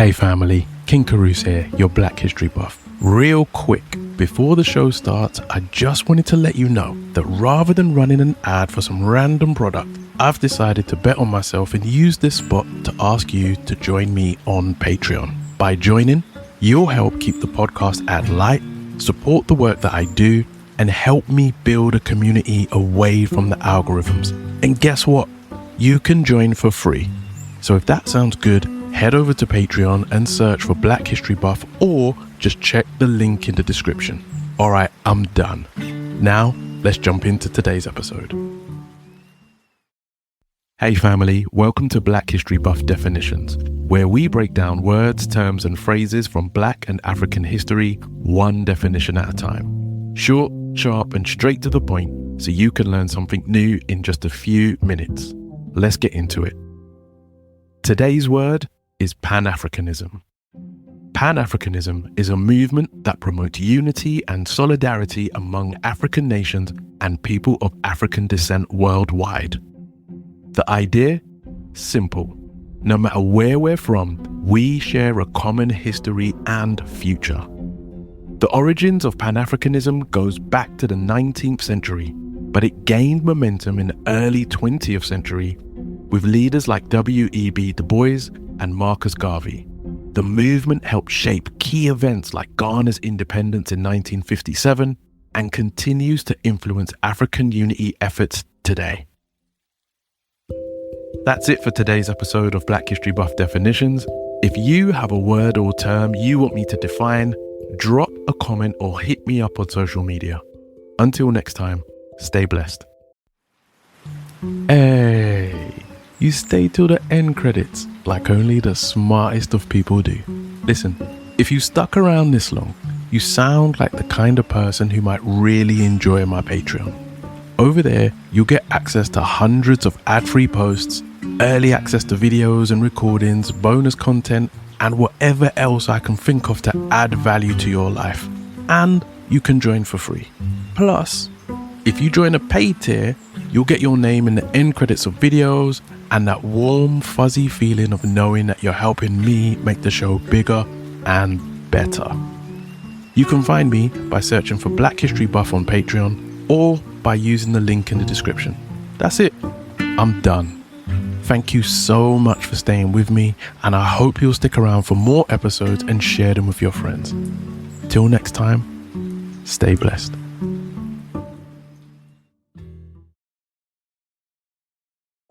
Hey family, King Carouse here, your Black History buff. Real quick, before the show starts, I just wanted to let you know that rather than running an ad for some random product, I've decided to bet on myself and use this spot to ask you to join me on Patreon. By joining, you'll help keep the podcast ad light, support the work that I do, and help me build a community away from the algorithms. And guess what? You can join for free. So if that sounds good, head over to Patreon and search for Black History Buff, or just check the link in the description. Alright, I'm done. Now, let's jump into today's episode. Hey family, welcome to Black History Buff Definitions, where we break down words, terms and phrases from Black and African history, one definition at a time. Short, sharp and straight to the point, so you can learn something new in just a few minutes. Let's get into it. Today's word is Pan-Africanism. Pan-Africanism is a movement that promotes unity and solidarity among African nations and people of African descent worldwide. The idea? Simple. No matter where we're from, we share a common history and future. The origins of Pan-Africanism goes back to the 19th century, but it gained momentum in the early 20th century with leaders like W.E.B. Du Bois and Marcus Garvey. The movement helped shape key events like Ghana's independence in 1957 and continues to influence African unity efforts today. That's it for today's episode of Black History Buff Definitions. If you have a word or term you want me to define, drop a comment or hit me up on social media. Until next time, stay blessed. Hey, you stay till the end credits like only the smartest of people do. Listen, if you stuck around this long, you sound like the kind of person who might really enjoy my Patreon. Over there, you'll get access to hundreds of ad-free posts, early access to videos and recordings, bonus content, and whatever else I can think of to add value to your life. And you can join for free. Plus, if you join a paid tier, you'll get your name in the end credits of videos and that warm, fuzzy feeling of knowing that you're helping me make the show bigger and better. You can find me by searching for Black History Buff on Patreon or by using the link in the description. That's it. I'm done. Thank you so much for staying with me, and I hope you'll stick around for more episodes and share them with your friends. Till next time, stay blessed.